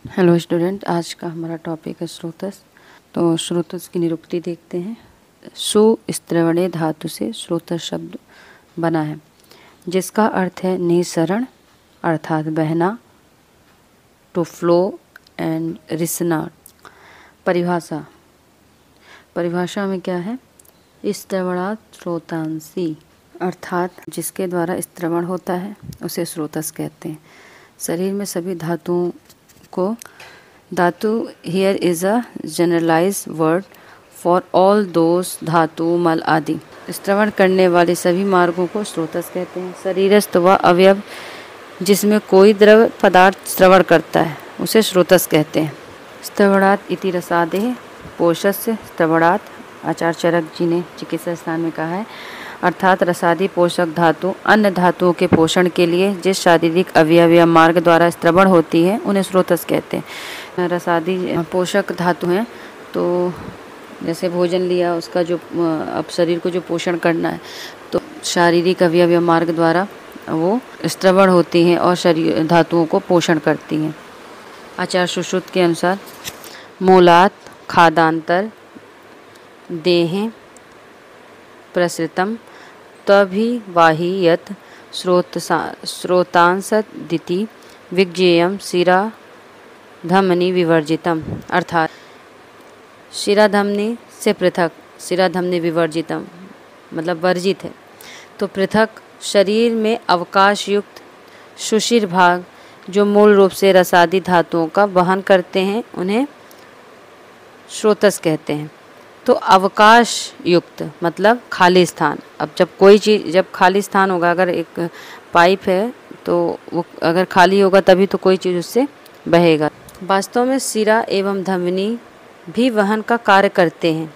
Hello student, आज का हमारा टॉपिक है स्रोतस। तो स्रोतस की निरुक्ति देखते हैं। सु स्त्रवणे धातु से स्रोतस शब्द बना है, जिसका अर्थ है निसरण अर्थात बहना, टू फ्लो एंड रिसना। परिभाषा में क्या है? स्त्रवणात् स्रोतांसी, अर्थात जिसके द्वारा स्त्रवण होता है उसे स्रोतस कहते हैं। शरीर में सभी धातुओं को धातु here is a generalised word for all those धातु मल आदि। स्त्रवण करने वाले सभी मार्गों को स्रोतस कहते हैं। शरीरस्थ वह अवयव जिसमें कोई द्रव पदार्थ श्रवण करता है उसे स्रोतस कहते हैं। स्त्रवणात् इति रसादेः पोषस्य स्त्रवणात्, आचार्य चरक जी ने चिकित्सा स्थान में कहा है, अर्थात रसादी पोषक धातु अन्य धातुओं के पोषण के लिए जिस शारीरिक अवयव या मार्ग द्वारा स्त्रवण होती है उन्हें स्रोतस कहते हैं। रसादी पोषक धातु हैं, तो जैसे भोजन लिया, उसका जो अब शरीर को जो पोषण करना है तो शारीरिक अवयव या मार्ग द्वारा वो स्त्रवण होती हैं और शरीर धातुओं को पोषण करती हैं। आचार्य सुश्रुत के अनुसार मूलात् खादांतर देहे प्रसृतम तभिवाहि यत् स्रोतांसदिति विज्ञेयं शिरा धमनी विवर्जितम, अर्थात शिरा धमनी से पृथक, शिरा धमनी विवर्जितम मतलब वर्जित है, तो पृथक शरीर में अवकाश युक्त सुशिर भाग जो मूल रूप से रसादी धातुओं का वहन करते हैं उन्हें स्रोतस कहते हैं। तो अवकाश युक्त मतलब खाली स्थान। अब जब कोई चीज़, जब खाली स्थान होगा, अगर एक पाइप है तो वो अगर खाली होगा तभी तो कोई चीज़ उससे बहेगा। वास्तव में शिरा एवं धमनी भी वहन का कार्य करते हैं,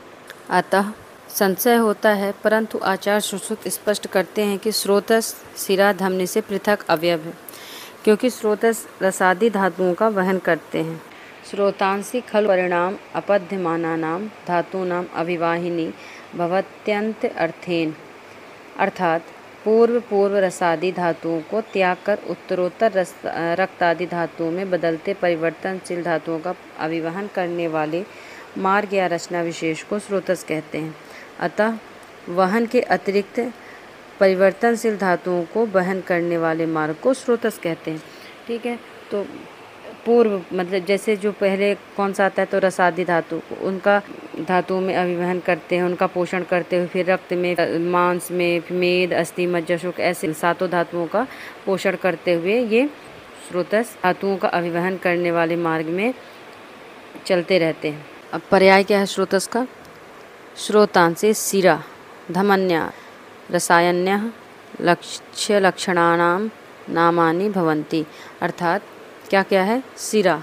अतः संशय होता है, परंतु आचार्य सुश्रुत स्पष्ट करते हैं कि स्रोतस शिरा धमनी से पृथक अवयव है, क्योंकि स्रोतस रसादी धातुओं का वहन करते हैं। स्रोतांसी खलु परिणाम अपद्यमानानां धातूनां अभिवाहिनी भवत्यंत अर्थेन, अर्थात पूर्व रसादी धातुओं को त्याग कर उत्तरोत्तर रक्तादि धातुओं में बदलते परिवर्तनशील धातुओं का अभिवहन करने वाले मार्ग या रचना विशेष को स्रोतस कहते हैं। अतः वहन के अतिरिक्त परिवर्तनशील धातुओं को वहन करने वाले मार्ग को स्रोतस कहते हैं। ठीक है, तो पूर्व मतलब जैसे जो पहले कौन सा आता है, तो रसादी धातु, उनका धातुओं में अभिवहन करते हैं, उनका पोषण करते हुए फिर रक्त में, मांस में, मेद, अस्थि, मज्जा, शुक्र, ऐसे सातों धातुओं का पोषण करते हुए ये स्रोतस धातुओं का अभिवहन करने वाले मार्ग में चलते रहते हैं। अब पर्याय क्या है स्रोतस का? स्रोतांसे शिरा धमन्या रसायन्यः लक्ष्य लक्षणानां नामानि भवन्ति, अर्थात क्या क्या है? शिरा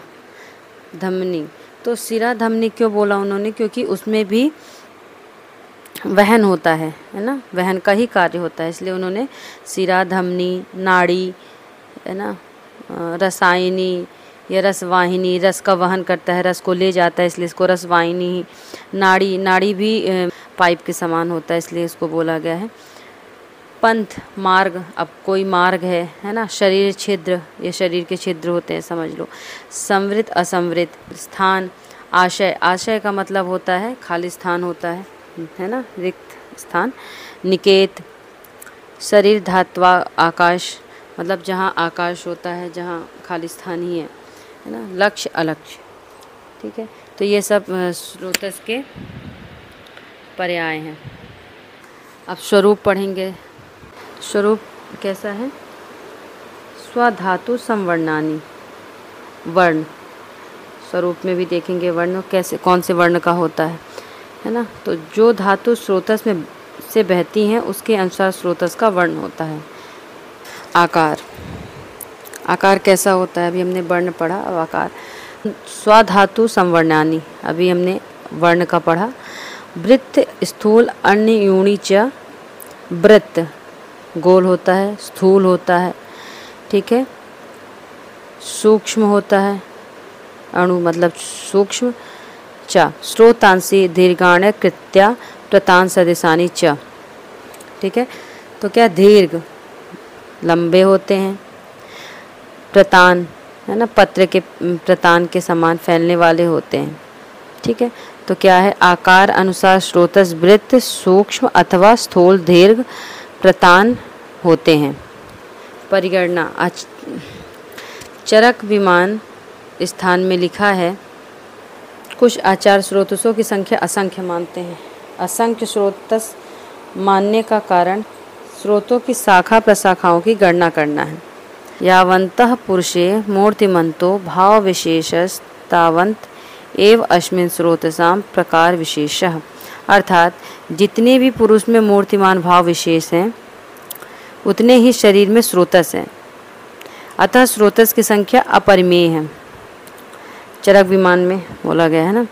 धमनी। तो शिरा धमनी क्यों बोला उन्होंने? क्योंकि उसमें भी वहन होता है ना, वहन का ही कार्य होता है, इसलिए उन्होंने शिरा धमनी, नाड़ी है ना, रसायनी या रसवाहिनी, रस का वहन करता है, रस को ले जाता है, इसलिए इसको रसवाहिनी। नाड़ी भी पाइप के समान होता है, इसलिए इसको बोला गया है। पंथ मार्ग, अब कोई मार्ग है ना। शरीर छिद्र, ये शरीर के छिद्र होते हैं, समझ लो। संवृत असंवृत स्थान। आशय का मतलब होता है खाली स्थान होता है ना, रिक्त स्थान। निकेत शरीर धात्वा आकाश, मतलब जहाँ आकाश होता है, जहाँ खाली स्थान ही है ना। लक्ष्य अलक्ष्य, ठीक है। तो ये सब स्रोतस के पर्याय हैं। अब स्वरूप पढ़ेंगे। स्वरूप कैसा है? स्वधातु संवर्णानि, वर्ण। स्वरूप में भी देखेंगे वर्ण कैसे, कौन से वर्ण का होता है ना। तो जो धातु स्रोतस में से बहती हैं उसके अनुसार स्रोतस का वर्ण होता है। आकार कैसा होता है? अभी हमने वर्ण पढ़ा, अब आकार। स्वधातु संवर्णानि, अभी हमने वर्ण का पढ़ा। वृत्त स्थूल अन्य यूणी च, वृत्त गोल होता है, स्थूल होता है, ठीक है, सूक्ष्म होता है, अणु मतलब सूक्ष्म। च स्रोतांसी दीर्घाण कृत्या प्रतान सदृशानि च, ठीक है। तो क्या दीर्घ लंबे होते हैं, प्रतान है ना, पत्र के प्रतान के समान फैलने वाले होते हैं। ठीक है, तो क्या है, आकार अनुसार स्रोतस वृत्त, सूक्ष्म अथवा स्थूल दीर्घ प्रतान होते हैं। परिगणना, चरक विमान स्थान में लिखा है, कुछ आचार्य स्रोतसों की संख्या असंख्य मानते हैं। असंख्य स्रोतस मानने का कारण स्रोतों की शाखा प्रशाखाओं की गणना करना है। यावन्तः पुरुषे मूर्तिमन्तो भाव विशेषस्तावन्त एव अस्मिन् स्रोतसाम प्रकार विशेषः, अर्थात जितने भी पुरुष में मूर्तिमान भाव विशेष हैं उतने ही शरीर में स्रोतस हैं, अतः स्रोतस की संख्या अपरिमेय है। चरक विमान में बोला गया है ना।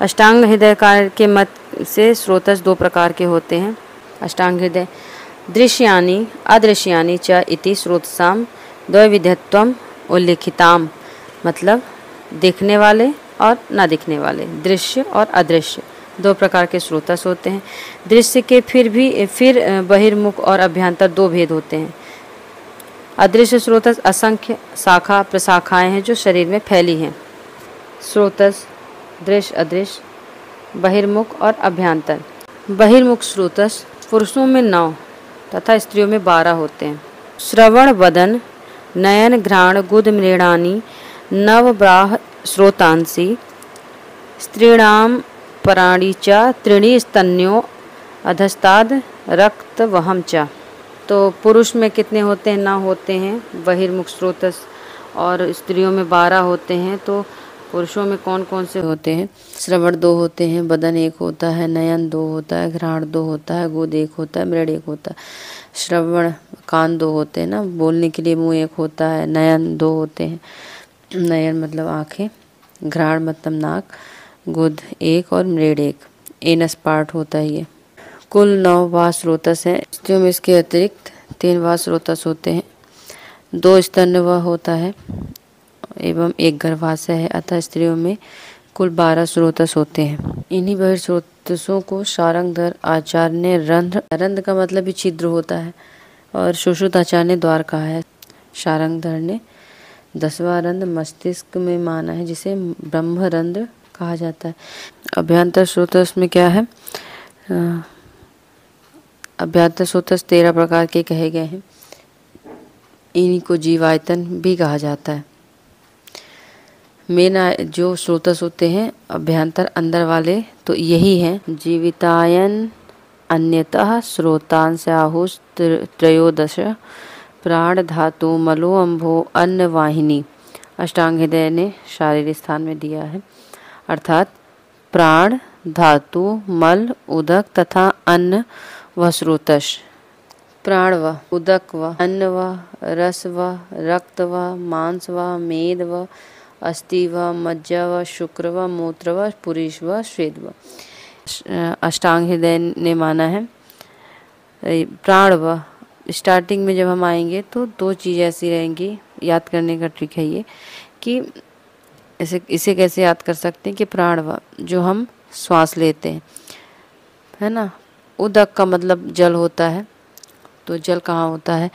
अष्टांग हृदयकार के मत से स्रोतस दो प्रकार के होते हैं। अष्टांग हृदय, दृश्यानि अदृश्यानि च इति स्रोतसाम द्वैविध्यत्वम उल्लिखिताम, मतलब दिखने वाले और न दिखने वाले, दृश्य और अदृश्य दो प्रकार के स्रोतस होते हैं। दृश्य के फिर बहिर्मुख और अभ्यंतर दो भेद होते हैं। अदृश्य स्रोतस असंख्य शाखा प्रशाखाएं हैं जो शरीर में फैली हैं। स्रोतस दृश्य, अदृश्य, बहिर्मुख और अभ्यंतर। बहिर्मुख स्रोतस पुरुषों में 9 तथा स्त्रियों में 12 होते हैं। श्रवण, वदन, नयन, घ्राण, गुद, मृणानी, नवब्राह स्रोतांसी, स्त्रीणाम पराणी च त्रीणि स्तन्यो अधस्ताद रक्त वहम च। तो पुरुष में कितने होते हैं? 9 होते हैं बहिर्मुख स्रोतस, और स्त्रियों में 12 होते हैं। तो पुरुषों में कौन कौन से होते हैं? श्रवण 2 होते हैं, बदन 1 होता है, नयन 2 होता है, घ्राण 2 होता है, गुद 1 होता है, मृड 1 होता है। श्रवण कान 2 होते हैं ना, बोलने के लिए मुंह 1 होता है, नयन 2 होते हैं, नयन मतलब आँखें, घ्राण मतलब नाक, गुद 1 और मृड 1, एनस पार्ट होता है ये। कुल 9 वास स्रोतस हैं। स्त्रियों में इसके अतिरिक्त 3 वास स्रोतस होते हैं, 2 स्तन्यवा होता है एवं 1 गर्भाशय है, अतः स्त्रियों में कुल 12 स्रोतस होते हैं। इन्हीं बहिर्स्रोतसों को शारंगधर आचार्य ने रंध्र का मतलब भी छिद्र होता है, और सुश्रुत आचार्य ने द्वार कहा है। शारंगधर ने 10वां रंध्र मस्तिष्क में माना है, जिसे ब्रह्मरंध्र कहा जाता है। अभ्यंतर स्रोतस में क्या है? अभ्यंतर स्रोतस 13 प्रकार के कहे गए हैं। इन्हीं को जीवायतन भी कहा जाता है। मेन जो स्रोतस होते हैं अभ्यंतर अंदर वाले, तो यही हैं: जीवितायन, अन्यतः स्रोतांशाहुस त्रयोदश, प्राण धातु, मलो अम्भो, अन्न वाहिनी। अष्टांग हृदय ने शारीरिक स्थान में दिया है, अर्थात प्राण, धातु, मल, उदक तथा अन्न व स्रोतस। प्राण व, उदक व, अन्न व, रस व, रक्त व, मांस व, मेद व, अस्थि व, मज्जा व, शुक्र व, मूत्र व, पुरीष व, श्वेद व। अष्टांग हृदय ने माना है प्राण व। स्टार्टिंग में जब हम आएंगे तो 2 चीज़ें ऐसी रहेंगी, याद करने का ट्रिक है ये, कि इसे कैसे याद कर सकते हैं कि प्राण व जो हम श्वास लेते हैं, है ना। उदक का मतलब जल होता है, तो जल कहाँ होता है?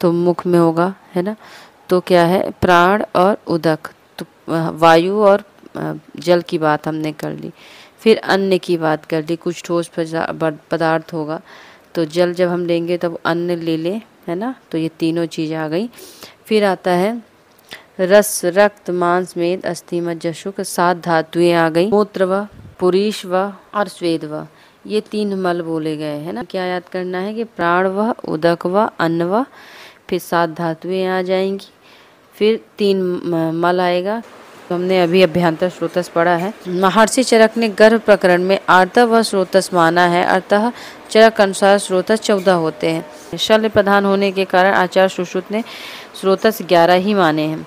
तो मुख में होगा, है ना। तो क्या है? प्राण और उदक, तो वायु और जल की बात हमने कर ली। फिर अन्न की बात कर ली, कुछ ठोस पदार्थ होगा, तो जल जब हम लेंगे तब अन्न ले लें, है ना। तो ये तीनों चीज़ें आ गई। फिर आता है रस, रक्त, मांस, मेद, अस्थि, मज्जा, शुक्र, 7 धातुएं आ गई। मूत्र व, पुरीष व और स्वेद व, ये 3 मल बोले गए, है ना। क्या याद करना है कि प्राण व, उदक व, अन्न व, फिर 7 धातुएं आ जाएंगी, फिर 3 मल आएगा। तो हमने अभी अभ्यंतर स्रोतस पढ़ा है। महर्षि चरक ने गर्भ प्रकरण में आर्तव व स्रोतस माना है, अतः चरक अनुसार स्रोतस 14 होते हैं। शल्य प्रधान होने के कारण आचार्य सुश्रुत ने स्रोतस 11 ही माने हैं।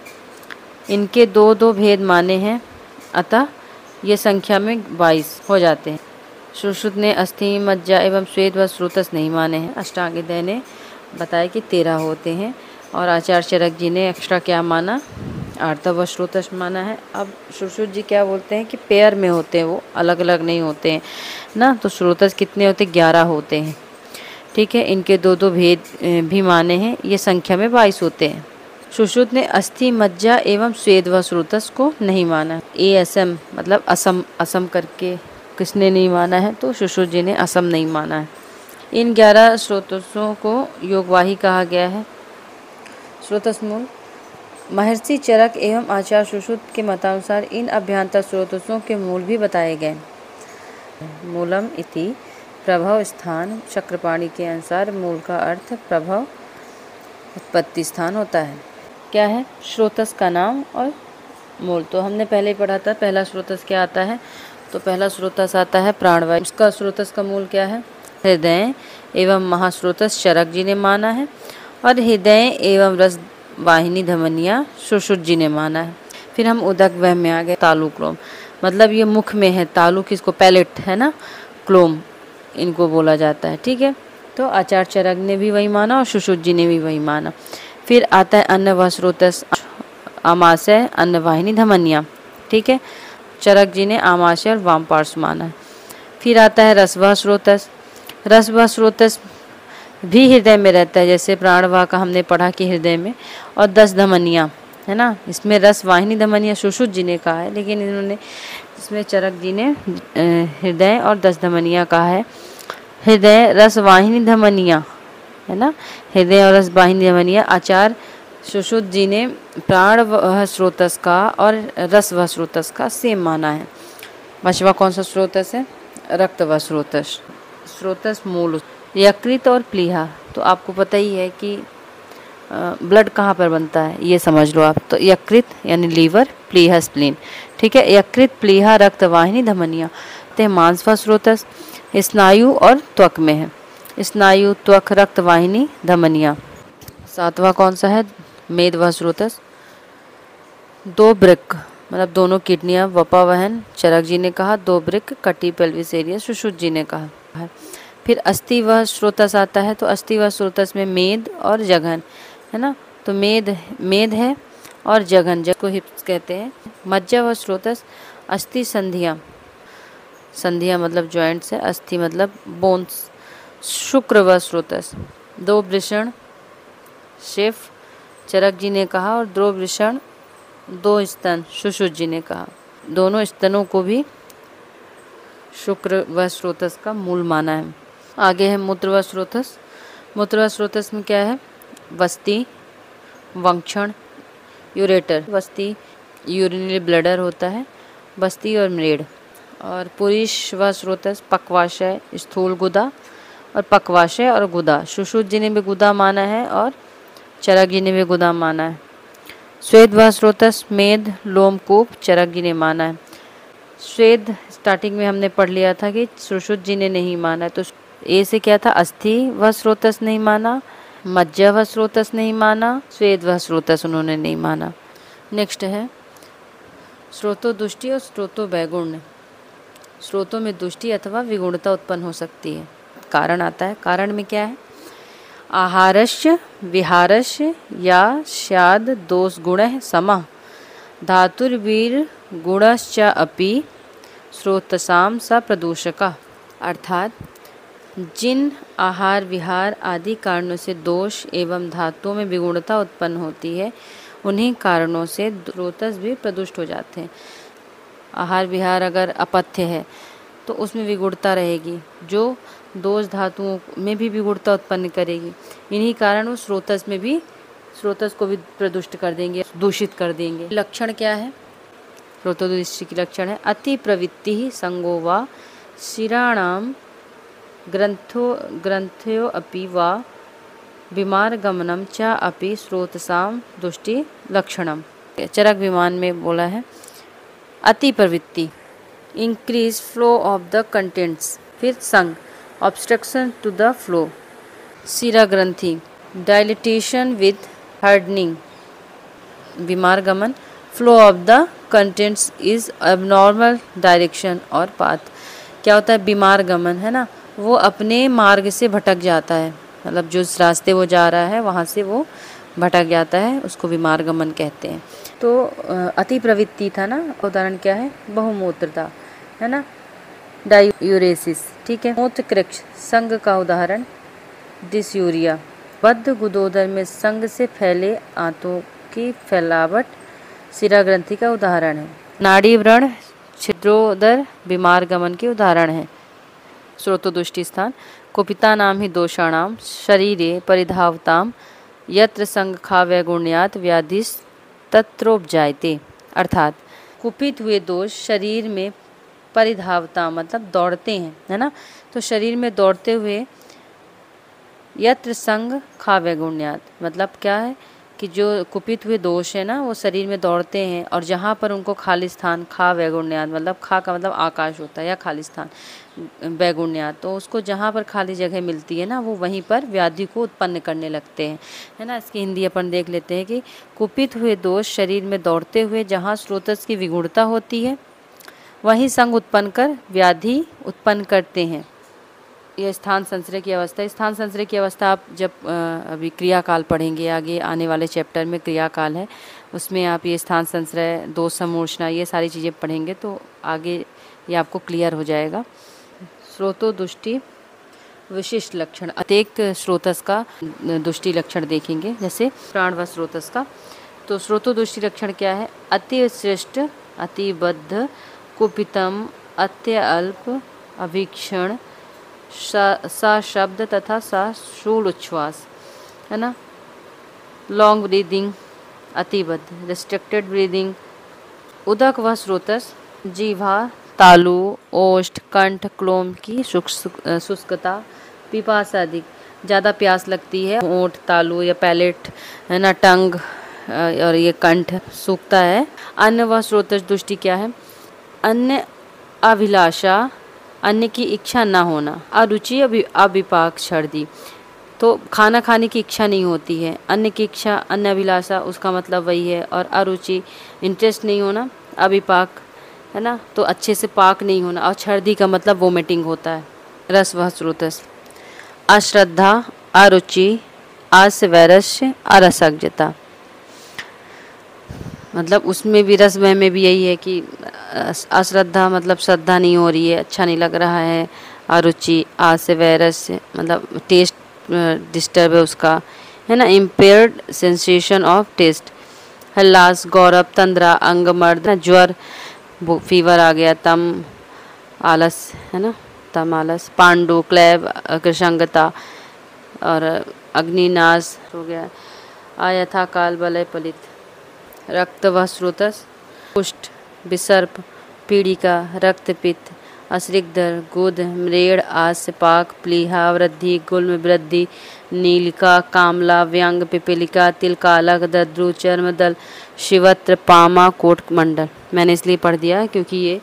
इनके 2-2 भेद माने हैं, अतः ये संख्या में 22 हो जाते हैं। सुश्रुत ने अस्थि, मज्जा एवं स्वेद व स्रोतस नहीं माने हैं। अष्टांग हृदय ने बताया कि 13 होते हैं, और आचार्य चरक जी ने एक्स्ट्रा क्या माना? आर्तव व स्रोतस माना है। अब सुश्रुत जी क्या बोलते हैं कि पेयर में होते हैं, वो अलग अलग नहीं होते हैं ना। तो स्रोतस कितने होते? 11 होते हैं, ठीक है। इनके 2-2 भेद भी माने हैं, ये संख्या में 22 होते हैं। सुश्रुत ने अस्थि, मज्जा एवं स्वेद व स्रोतस को नहीं माना। ASM मतलब असम, असम करके किसने नहीं माना है, तो सुश्रुत जी ने असम नहीं माना है। इन 11 स्रोतसों को योगवाही कहा गया है। स्रोतस मूल महर्षि चरक एवं आचार्य सुश्रुत के मतानुसार इन अभ्यंतर स्रोतसों के मूल भी बताए गए। मूलम इति प्रभव स्थान। चक्रपाणी के अनुसार मूल का अर्थ प्रभव उत्पत्ति स्थान होता है। क्या है? स्रोतस का नाम और मूल। तो हमने पहले ही पढ़ा था, पहला स्रोतस क्या आता है, तो पहला स्रोतस आता है प्राणवायु। उसका स्रोतस का मूल क्या है? हृदय एवं महास्रोतस चरक जी ने माना है, और हृदय एवं रस वाहिनी धमनिया सुश्रुत जी ने माना है। फिर हम उदक वह में आ गए। तालु क्लोम मतलब ये मुख में है, तालु किसको, पैलेट है ना, क्लोम इनको बोला जाता है। ठीक है, तो आचार्य चरक ने भी वही माना और सुश्रुत जी ने भी वही माना। फिर आता है अन्न व स्रोतस आमाशय अन्न वाहिनी धमनिया। ठीक है, चरक जी ने आमाशय और वाम पार्श्व माना है। फिर आता है रस व स्रोतस। रस व स्रोतस भी हृदय में रहता है, जैसे प्राणवाह का हमने पढ़ा कि हृदय में, और 10 धमनियाँ है ना, इसमें रस वाहिनी धमनियाँ सुश्रुत जी ने कहा है, लेकिन इन्होंने इसमें चरक जी ने हृदय और 10 धमनियाँ कहा है। हृदय रस वाहिनी धमनियाँ है ना, हृदय और रस वाहिनी धमनियाँ। आचार्य सुश्रुत जी ने प्राण व स्रोतस का और रस व स्रोतस का सेम माना है। बचवा कौन सा स्रोतस है? रक्त व स्रोतस। स्रोतस मूल यकृत और प्लीहा। तो आपको पता ही है कि ब्लड कहाँ पर बनता है, ये समझ लो आप। तो यकृत यानी लीवर, प्लीहा स्प्लीन। ठीक है, यकृत, प्लीहा, रक्त वाहिनी धमनियाँ। तो मांस व स्रोतस स्नायु और त्वक में है। स्नायु, त्वक, रक्त वाहिनी धमनियाँ। 7वां कौन सा है? मेद व स्रोतस। 2 वृक्क मतलब दोनों किडनियाँ, वपावहन चरक जी ने कहा। 2 वृक्क कटी पेल्विस एरिया सुश्रुत जी ने कहा है। फिर अस्थि व स्रोतस आता है, तो अस्थि व स्रोतस में मेद और जघन है ना, तो मेद है और जघन को हिप्स कहते हैं। मज्जा व स्रोतस अस्थि संधियाँ, संधियाँ मतलब जॉइंट्स है, अस्थि मतलब बोन्स। शुक्र व स्रोतस 2 वृषण शेफ चरक जी ने कहा, और 2 वृषण 2 स्तन सुश्रुत जी ने कहा। दोनों स्तनों को भी शुक्र व स्रोतस का मूल माना है। आगे है मूत्र व स्रोतस। मूत्र व स्रोतस में क्या है? वस्ती, वंक्षण, यूरेटर। वस्ती यूरिनरी ब्लडर होता है, वस्ती और मृड। और पुरुष व स्रोतस पक्वाशय, स्थूल गुदा और पक्वाशय और गुदा। सुश्रुत जी ने भी गुदा माना है और चरक जी ने भी गुदा माना है। स्वेद व स्रोतस मेद, लोमकूप चरक जी ने माना है। स्वेद स्टार्टिंग में हमने पढ़ लिया था कि सुश्रुत जी ने नहीं माना है। तो ए से क्या था? अस्थि व स्रोतस नहीं माना, मज्जा व स्रोतस नहीं माना, स्वेद व स्रोतस उन्होंने नहीं माना। नेक्स्ट है स्रोतो दुष्टि और स्रोतो वैगुण्य। स्रोतों में दुष्टि अथवा विगुणता उत्पन्न हो सकती है। कारण आता है, कारण में क्या है? आहारस्य विहारस्य या स्याद दोष गुणः समः धातुर्वीर गुणश्च अपि स्रोतसाम स प्रदूषका। अर्थात जिन आहार विहार आदि कारणों से दोष एवं धातुओं में विगुणता उत्पन्न होती है, उन्हीं कारणों से स्रोतस भी प्रदुष्ट हो जाते हैं। आहार विहार अगर अपथ्य है तो उसमें विगुणता रहेगी, जो दोष धातुओं में भी विगुणता उत्पन्न करेगी। इन्हीं कारण वो स्रोतस में भी, स्रोतस को भी प्रदुष्ट कर देंगे, दूषित कर देंगे। लक्षण क्या है? स्रोतोदुष्टि की लक्षण है अति प्रवृत्ति ही संगो वा शिराणाम ग्रंथो अपि वा बीमार गमनम च अपि स्रोतसाम दुष्टि लक्षणम। चरक विमान में बोला है अति प्रवृत्ति, increase flow of the contents. फिर संग, ऑब्स्ट्रक्शन टू द फ्लो। शिरा ग्रंथि, डायलिटेशन विद हार्डनिंग। बीमार गमन, flow of the contents is abnormal direction और पाथ। क्या होता है? बीमार गमन है ना, वो अपने मार्ग से भटक जाता है, मतलब जो रास्ते वो जा रहा है वहाँ से वो भटक जाता है, उसको बीमार गमन कहते हैं। तो अति प्रवृत्ति था ना, उदाहरण क्या है? बहुमूत्रता है ना, डायूरेसिस। ठीक है, मूत्र कृक्ष संघ का उदाहरण डिसयूरिया। बद्ध गुदोदर में संघ से फैले आंतों की फैलावट शिरा ग्रंथि का उदाहरण है। नाड़ी व्रण छिद्रोदर बीमार गमन के उदाहरण है। स्रोतोदुष्टि स्थान कुपिता नाम ही दोषाणाम शरीरे परिधावताम यत्र संघखा वैगुण्यात व्याधिस तत्रोपजायते। अर्थात कुपित हुए दोष शरीर में परिधावता मतलब दौड़ते हैं, है ना। तो शरीर में दौड़ते हुए यत्र संग खा वैगुण्यात मतलब क्या है कि जो कुपित हुए दोष है ना वो शरीर में दौड़ते हैं और जहाँ पर उनको खाली स्थान खा वैगुण्यात मतलब खा का मतलब आकाश होता है या खाली स्थान वैगुण्यात, तो उसको जहाँ पर खाली जगह मिलती है ना वो वहीं पर व्याधि को उत्पन्न करने लगते हैं, है ना। इसकी हिंदी अपन देख लेते हैं कि कुपित हुए दोष शरीर में दौड़ते हुए जहाँ स्रोतस की विगुणता होती है वहीं संग उत्पन्न कर व्याधि उत्पन्न करते हैं। यह स्थान संश्रय की अवस्था। स्थान संश्रय की अवस्था आप जब अभी क्रियाकाल पढ़ेंगे, आगे आने वाले चैप्टर में क्रियाकाल है उसमें आप ये स्थान संश्रय, दोष समूर्छना, ये सारी चीज़ें पढ़ेंगे तो आगे ये आपको क्लियर हो जाएगा। स्रोतोदुष्टि विशिष्ट लक्षण, अत्येक स्रोतस का दुष्टि लक्षण देखेंगे, जैसे प्राण व स्रोतस का। तो स्रोतोदुष्टि लक्षण क्या है? अति श्रेष्ठ, अति बद्ध, कुपितम, अत्य अल्प, अभीक्षण, सा शब्द तथा सा शूल उच्छ्वास, है ना। लॉन्ग ब्रीदिंग, अतिबद्ध, रिस्ट्रिक्टेड ब्रीदिंग, उदक व स्रोतस, जीवा, तालु, ओष्ठ, कंठ, क्लोम की शुष्कता, पिपासा अधिक, ज़्यादा प्यास लगती है, ओठ, तालु या पैलेट, है ना, टंग और ये कंठ सूखता है। अन्न व स्रोतस दुष्टि क्या है? अन्य अभिलाषा, अन्य की इच्छा ना होना, अरुचि, अविपाक, छर्दी, तो खाना खाने की इच्छा नहीं होती है। अन्य की इच्छा, अन्य अभिलाषा उसका मतलब वही है, और अरुचि इंटरेस्ट नहीं होना, अविपाक, है ना, तो अच्छे से पाक नहीं होना, और छर्दी का मतलब वोमिटिंग होता है। रस व स्रोतस, अश्रद्धा, अरुचि, आसवैरस्य, अरसज्ञता, मतलब उसमें भी रस में भी यही है कि अश्रद्धा मतलब श्रद्धा नहीं हो रही है, अच्छा नहीं लग रहा है। अरुचि, आसवैरस्य मतलब टेस्ट डिस्टर्ब है उसका, है ना, इम्पेयर्ड सेंसेशन ऑफ टेस्ट। हल्लास, गौरव, तंद्रा, अंगमर्द, ज्वर, फीवर आ गया। तम, आलस, है ना, तम आलस। पांडु, क्लैब, कृशंगता, और अग्निनाश हो गया। आयथा, काल, बलय, पलित। रक्त व स्रोतस, कुष्ठ, विसर्प, पीड़िका, रक्तपित्त, अश्रिकदर, गुद, म्रेड़, आस्यपाक, प्लीहा, वृद्धि, गुल्म, वृद्धि, नीलिका, कामला, व्यंग, पिपीलिका, तिलकालक, दद्रु, चर्मदल, शिवत्र, पामा, कोटमंडल। मैंने इसलिए पढ़ दिया क्योंकि ये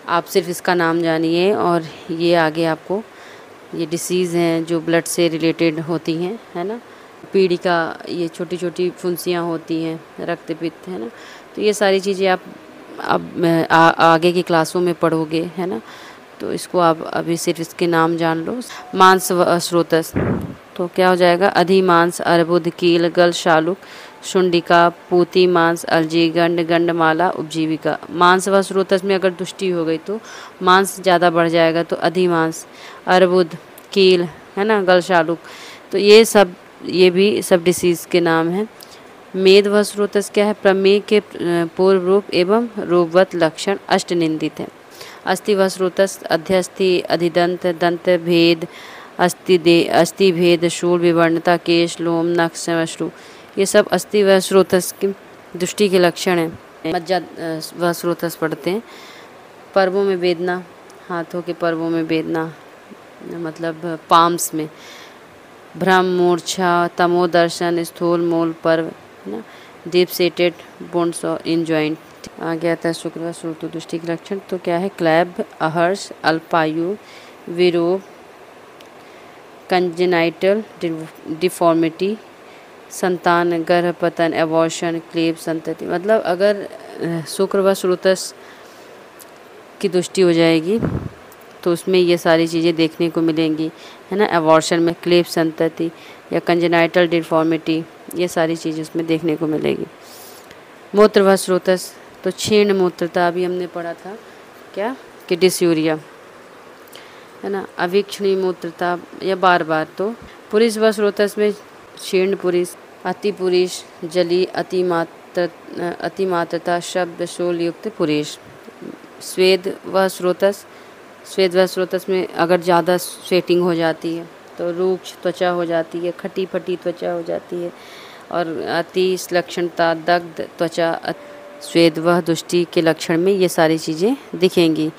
आप सिर्फ इसका नाम जानिए और ये आगे आपको ये डिसीज़ हैं जो ब्लड से रिलेटेड होती हैं, है ना। पीड़िका, ये छोटी छोटी फुंसियाँ होती हैं, रक्तपित्त, है ना। तो ये सारी चीज़ें आप अब आगे की क्लासों में पढ़ोगे, है ना, तो इसको आप अभी सिर्फ इसके नाम जान लो। मांस व स्रोतस, तो क्या हो जाएगा? अधिमांस, अर्बुद, कील, गल, शालुक, शुंडिका, पूती, मांस, अलजी, गंड, गंडमाला, उपजीविका। मांस व स्रोतस में अगर दुष्टि हो गई तो मांस ज़्यादा बढ़ जाएगा, तो अधिमांस, अर्बुद, कील, है ना, गल, शालुक, तो ये भी सब डिसीज़ के नाम हैं। मेद व स्रोतस क्या है? प्रमेय के पूर्व रूप एवं रूपवत लक्षण अष्टनिंदित है। अस्थि व स्रोतस, अध्यस्थि, अधिदंत, दंत भेद, अस्थि भेद, शूल, विवर्णता, केश, लोम, नख, श्मश्रु, ये सब अस्थि व स्रोतस की दृष्टि के लक्षण हैं। मज्जा व स्रोतस पढ़ते हैं। पर्वों में वेदना, हाथों के पर्वों में वेदना मतलब पाम्स में। भ्रम, मूर्छा, तमोदर्शन, स्थूल मूल पर्व, है ना, deep seated bones in joint. आ गया था शुक्र व श्रोतो दृष्टि के लक्षण, तो क्या है? क्लैब, अहर्ष, अल्पायु, विरोध, कंजेनाइटल डिफॉर्मिटी, संतान, गर्भपतन, एबॉर्शन, क्लेब, संतति। मतलब अगर शुक्र व श्रोतस की दृष्टि हो जाएगी तो उसमें ये सारी चीज़ें देखने को मिलेंगी, है ना। एबॉर्शन में क्लेब, संतति या कंजेनाइटल डिफॉर्मिटी, ये सारी चीज़ें उसमें देखने को मिलेगी। मूत्र व स्रोतस, तो क्षीण मूत्रता, अभी हमने पढ़ा था क्या कि डिस्यूरिया, है ना। अवीक्षणीय मूत्रता या बार बार, तो पुरुष व स्रोतस में क्षीण पुरुष, अति पुरुष, जली, अतिमात्रता, शब्द शोल युक्त पुरुष। स्वेद व स्रोतस, स्वेद व स्रोतस में अगर ज़्यादा स्वेटिंग हो जाती है तो रूक्ष त्वचा हो जाती है, खटी फटी त्वचा हो जाती है। और अति लक्षणता, दग्ध त्वचा, स्वेद व दुष्टि के लक्षण में ये सारी चीज़ें दिखेंगी।